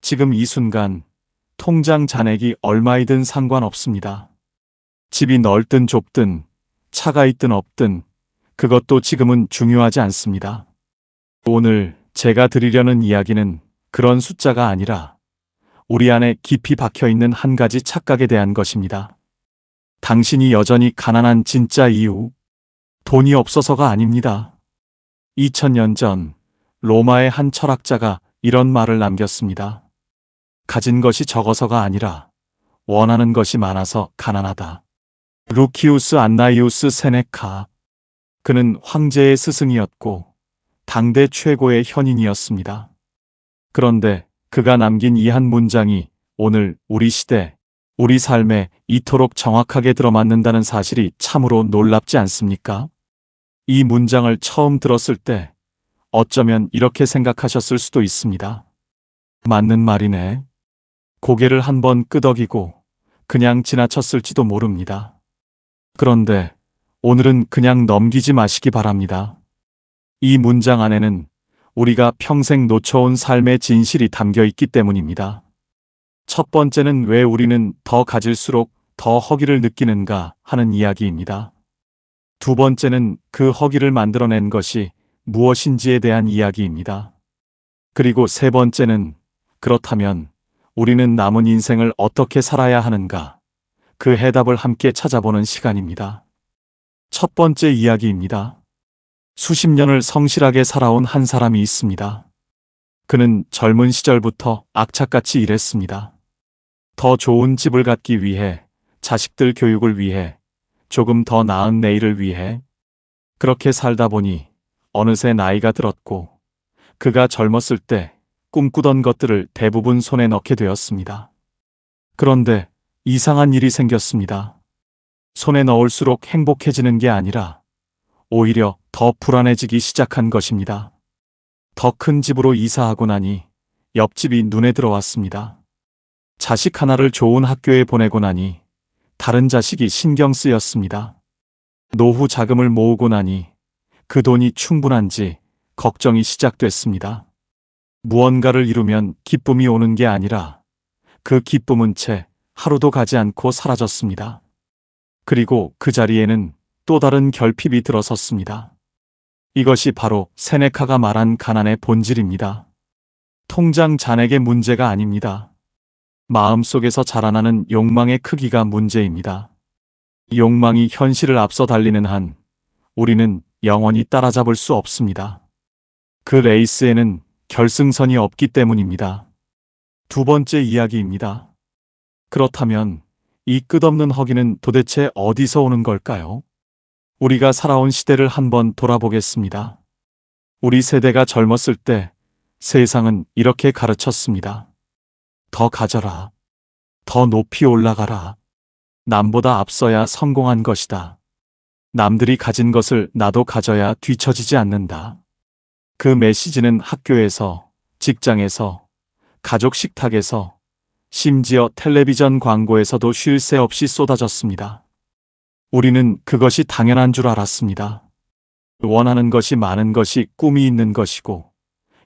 지금 이 순간 통장 잔액이 얼마이든 상관없습니다. 집이 넓든 좁든 차가 있든 없든 그것도 지금은 중요하지 않습니다. 오늘 제가 드리려는 이야기는 그런 숫자가 아니라 우리 안에 깊이 박혀 있는 한 가지 착각에 대한 것입니다. 당신이 여전히 가난한 진짜 이유, 돈이 없어서가 아닙니다. 2000년 전 로마의 한 철학자가 이런 말을 남겼습니다. 가진 것이 적어서가 아니라 원하는 것이 많아서 가난하다. 루키우스 안나이우스 세네카. 그는 황제의 스승이었고 당대 최고의 현인이었습니다. 그런데 그가 남긴 이 한 문장이 오늘 우리 시대, 우리 삶에 이토록 정확하게 들어맞는다는 사실이 참으로 놀랍지 않습니까? 이 문장을 처음 들었을 때 어쩌면 이렇게 생각하셨을 수도 있습니다. 맞는 말이네. 고개를 한번 끄덕이고 그냥 지나쳤을지도 모릅니다. 그런데 오늘은 그냥 넘기지 마시기 바랍니다. 이 문장 안에는 우리가 평생 놓쳐온 삶의 진실이 담겨 있기 때문입니다. 첫 번째는 왜 우리는 더 가질수록 더 허기를 느끼는가 하는 이야기입니다. 두 번째는 그 허기를 만들어낸 것이 무엇인지에 대한 이야기입니다. 그리고 세 번째는 그렇다면 우리는 남은 인생을 어떻게 살아야 하는가? 그 해답을 함께 찾아보는 시간입니다. 첫 번째 이야기입니다. 수십 년을 성실하게 살아온 한 사람이 있습니다. 그는 젊은 시절부터 악착같이 일했습니다. 더 좋은 집을 갖기 위해, 자식들 교육을 위해, 조금 더 나은 내일을 위해. 그렇게 살다 보니 어느새 나이가 들었고 그가 젊었을 때 꿈꾸던 것들을 대부분 손에 넣게 되었습니다. 그런데 이상한 일이 생겼습니다. 손에 넣을수록 행복해지는 게 아니라 오히려 더 불안해지기 시작한 것입니다. 더 큰 집으로 이사하고 나니 옆집이 눈에 들어왔습니다. 자식 하나를 좋은 학교에 보내고 나니 다른 자식이 신경 쓰였습니다. 노후 자금을 모으고 나니 그 돈이 충분한지 걱정이 시작됐습니다. 무언가를 이루면 기쁨이 오는 게 아니라 그 기쁨은 채 하루도 가지 않고 사라졌습니다. 그리고 그 자리에는 또 다른 결핍이 들어섰습니다. 이것이 바로 세네카가 말한 가난의 본질입니다. 통장 잔액의 문제가 아닙니다. 마음속에서 자라나는 욕망의 크기가 문제입니다. 욕망이 현실을 앞서 달리는 한 우리는 영원히 따라잡을 수 없습니다. 그 레이스에는 결승선이 없기 때문입니다. 두 번째 이야기입니다. 그렇다면 이 끝없는 허기는 도대체 어디서 오는 걸까요? 우리가 살아온 시대를 한번 돌아보겠습니다. 우리 세대가 젊었을 때 세상은 이렇게 가르쳤습니다. 더 가져라. 더 높이 올라가라. 남보다 앞서야 성공한 것이다. 남들이 가진 것을 나도 가져야 뒤처지지 않는다. 그 메시지는 학교에서, 직장에서, 가족 식탁에서, 심지어 텔레비전 광고에서도 쉴 새 없이 쏟아졌습니다. 우리는 그것이 당연한 줄 알았습니다. 원하는 것이 많은 것이 꿈이 있는 것이고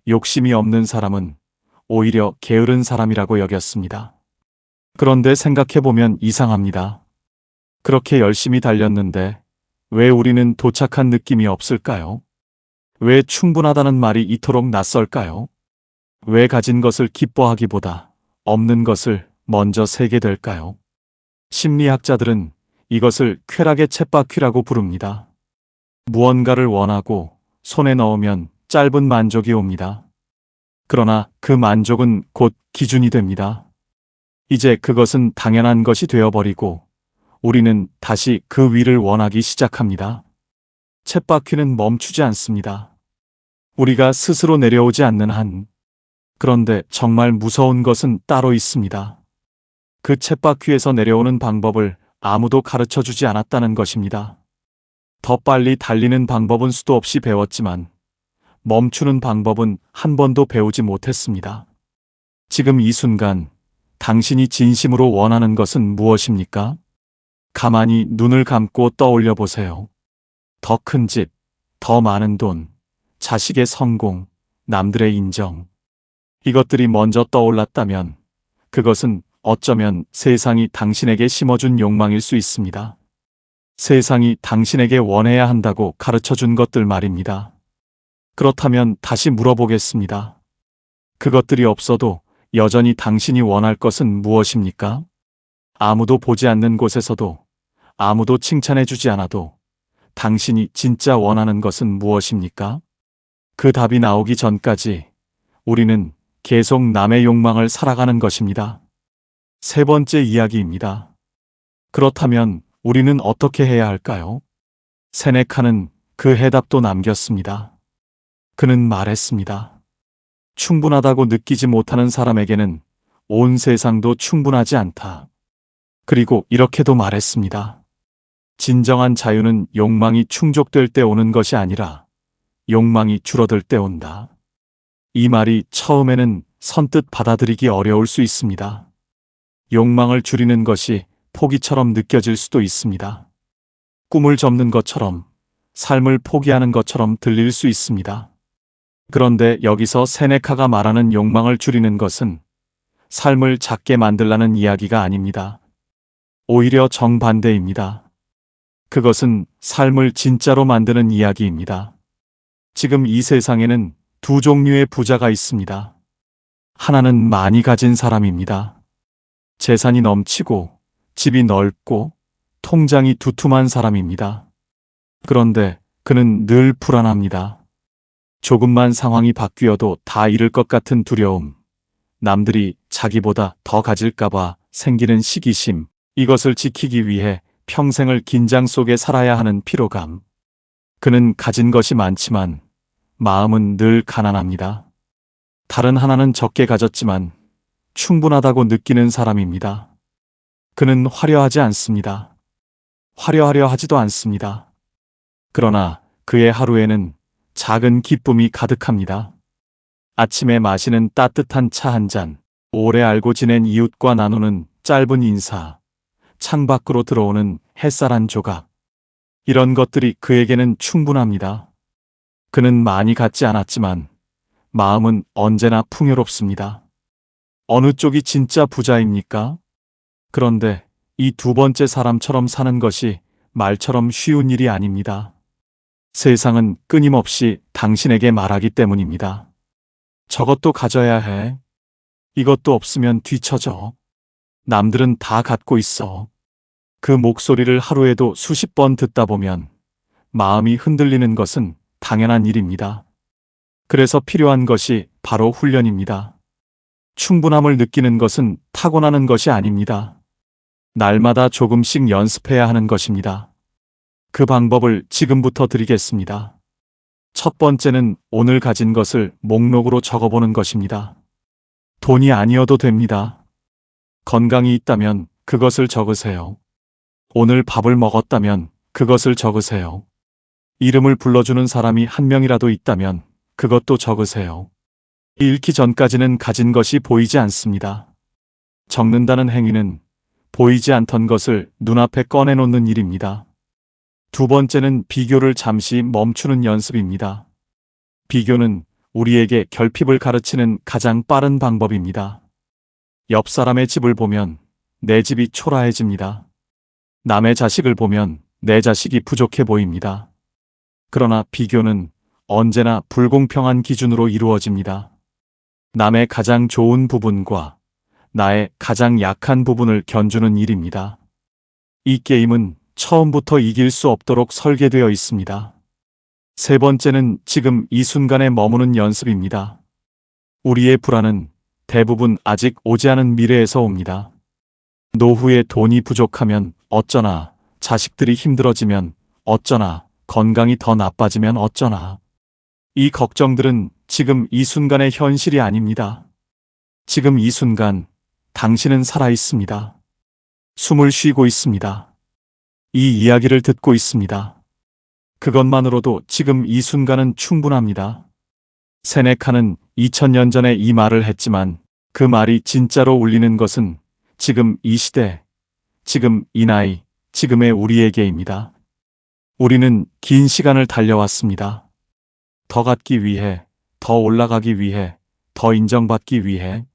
욕심이 없는 사람은 오히려 게으른 사람이라고 여겼습니다. 그런데 생각해보면 이상합니다. 그렇게 열심히 달렸는데 왜 우리는 도착한 느낌이 없을까요? 왜 충분하다는 말이 이토록 낯설까요? 왜 가진 것을 기뻐하기보다 없는 것을 먼저 세게 될까요? 심리학자들은 이것을 쾌락의 쳇바퀴라고 부릅니다. 무언가를 원하고 손에 넣으면 짧은 만족이 옵니다. 그러나 그 만족은 곧 기준이 됩니다. 이제 그것은 당연한 것이 되어버리고 우리는 다시 그 위를 원하기 시작합니다. 쳇바퀴는 멈추지 않습니다. 우리가 스스로 내려오지 않는 한. 그런데 정말 무서운 것은 따로 있습니다. 그 쳇바퀴에서 내려오는 방법을 아무도 가르쳐 주지 않았다는 것입니다. 더 빨리 달리는 방법은 수도 없이 배웠지만 멈추는 방법은 한 번도 배우지 못했습니다. 지금 이 순간 당신이 진심으로 원하는 것은 무엇입니까? 가만히 눈을 감고 떠올려 보세요. 더 큰 집, 더 많은 돈, 자식의 성공, 남들의 인정. 이것들이 먼저 떠올랐다면 그것은 어쩌면 세상이 당신에게 심어준 욕망일 수 있습니다. 세상이 당신에게 원해야 한다고 가르쳐 준 것들 말입니다. 그렇다면 다시 물어보겠습니다. 그것들이 없어도 여전히 당신이 원할 것은 무엇입니까? 아무도 보지 않는 곳에서도, 아무도 칭찬해 주지 않아도 당신이 진짜 원하는 것은 무엇입니까? 그 답이 나오기 전까지 우리는 계속 남의 욕망을 살아가는 것입니다. 세 번째 이야기입니다. 그렇다면 우리는 어떻게 해야 할까요? 세네카는 그 해답도 남겼습니다. 그는 말했습니다. 충분하다고 느끼지 못하는 사람에게는 온 세상도 충분하지 않다. 그리고 이렇게도 말했습니다. 진정한 자유는 욕망이 충족될 때 오는 것이 아니라 욕망이 줄어들 때 온다. 이 말이 처음에는 선뜻 받아들이기 어려울 수 있습니다. 욕망을 줄이는 것이 포기처럼 느껴질 수도 있습니다. 꿈을 접는 것처럼, 삶을 포기하는 것처럼 들릴 수 있습니다. 그런데 여기서 세네카가 말하는 욕망을 줄이는 것은 삶을 작게 만들라는 이야기가 아닙니다. 오히려 정반대입니다. 그것은 삶을 진짜로 만드는 이야기입니다. 지금 이 세상에는 두 종류의 부자가 있습니다. 하나는 많이 가진 사람입니다. 재산이 넘치고 집이 넓고 통장이 두툼한 사람입니다. 그런데 그는 늘 불안합니다. 조금만 상황이 바뀌어도 다 잃을 것 같은 두려움, 남들이 자기보다 더 가질까봐 생기는 시기심, 이것을 지키기 위해 평생을 긴장 속에 살아야 하는 피로감. 그는 가진 것이 많지만 마음은 늘 가난합니다. 다른 하나는 적게 가졌지만 충분하다고 느끼는 사람입니다. 그는 화려하지 않습니다. 화려하려 하지도 않습니다. 그러나 그의 하루에는 작은 기쁨이 가득합니다. 아침에 마시는 따뜻한 차 한 잔, 오래 알고 지낸 이웃과 나누는 짧은 인사, 창밖으로 들어오는 햇살 한 조각. 이런 것들이 그에게는 충분합니다. 그는 많이 갖지 않았지만 마음은 언제나 풍요롭습니다. 어느 쪽이 진짜 부자입니까? 그런데 이 두 번째 사람처럼 사는 것이 말처럼 쉬운 일이 아닙니다. 세상은 끊임없이 당신에게 말하기 때문입니다. 저것도 가져야 해. 이것도 없으면 뒤처져. 남들은 다 갖고 있어. 그 목소리를 하루에도 수십 번 듣다 보면 마음이 흔들리는 것은 당연한 일입니다. 그래서 필요한 것이 바로 훈련입니다. 충분함을 느끼는 것은 타고나는 것이 아닙니다. 날마다 조금씩 연습해야 하는 것입니다. 그 방법을 지금부터 드리겠습니다. 첫 번째는 오늘 가진 것을 목록으로 적어보는 것입니다. 돈이 아니어도 됩니다. 건강이 있다면 그것을 적으세요. 오늘 밥을 먹었다면 그것을 적으세요. 이름을 불러주는 사람이 한 명이라도 있다면 그것도 적으세요. 읽기 전까지는 가진 것이 보이지 않습니다. 적는다는 행위는 보이지 않던 것을 눈앞에 꺼내놓는 일입니다. 두 번째는 비교를 잠시 멈추는 연습입니다. 비교는 우리에게 결핍을 가르치는 가장 빠른 방법입니다. 옆 사람의 집을 보면 내 집이 초라해집니다. 남의 자식을 보면 내 자식이 부족해 보입니다. 그러나 비교는 언제나 불공평한 기준으로 이루어집니다. 남의 가장 좋은 부분과 나의 가장 약한 부분을 견주는 일입니다. 이 게임은 처음부터 이길 수 없도록 설계되어 있습니다. 세 번째는 지금 이 순간에 머무는 연습입니다. 우리의 불안은 대부분 아직 오지 않은 미래에서 옵니다. 노후에 돈이 부족하면 어쩌나, 자식들이 힘들어지면 어쩌나, 건강이 더 나빠지면 어쩌나. 이 걱정들은 지금 이 순간의 현실이 아닙니다. 지금 이 순간 당신은 살아 있습니다. 숨을 쉬고 있습니다. 이 이야기를 듣고 있습니다. 그것만으로도 지금 이 순간은 충분합니다. 세네카는 2000년 전에 이 말을 했지만 그 말이 진짜로 울리는 것은 지금 이 시대, 지금 이 나이, 지금의 우리에게입니다. 우리는 긴 시간을 달려왔습니다. 더 갖기 위해, 더 올라가기 위해, 더 인정받기 위해.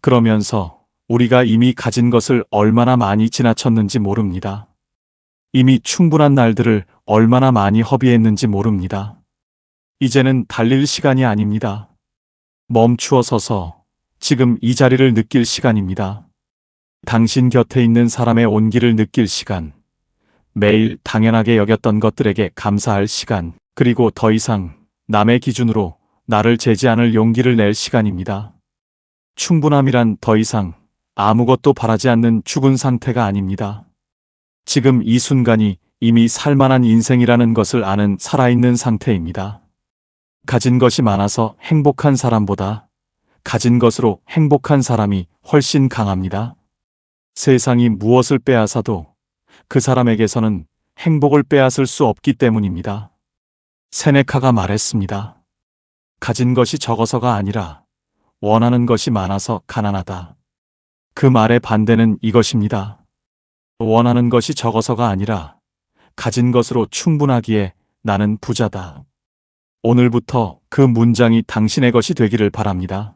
그러면서 우리가 이미 가진 것을 얼마나 많이 지나쳤는지 모릅니다. 이미 충분한 날들을 얼마나 많이 허비했는지 모릅니다. 이제는 달릴 시간이 아닙니다. 멈추어 서서 지금 이 자리를 느낄 시간입니다. 당신 곁에 있는 사람의 온기를 느낄 시간, 매일 당연하게 여겼던 것들에게 감사할 시간, 그리고 더 이상 남의 기준으로 나를 재지 않을 용기를 낼 시간입니다. 충분함이란 더 이상 아무것도 바라지 않는 죽은 상태가 아닙니다. 지금 이 순간이 이미 살만한 인생이라는 것을 아는 살아있는 상태입니다. 가진 것이 많아서 행복한 사람보다 가진 것으로 행복한 사람이 훨씬 강합니다. 세상이 무엇을 빼앗아도 그 사람에게서는 행복을 빼앗을 수 없기 때문입니다. 세네카가 말했습니다. 가진 것이 적어서가 아니라 원하는 것이 많아서 가난하다. 그 말의 반대는 이것입니다. 원하는 것이 적어서가 아니라 가진 것으로 충분하기에 나는 부자다. 오늘부터 그 문장이 당신의 것이 되기를 바랍니다.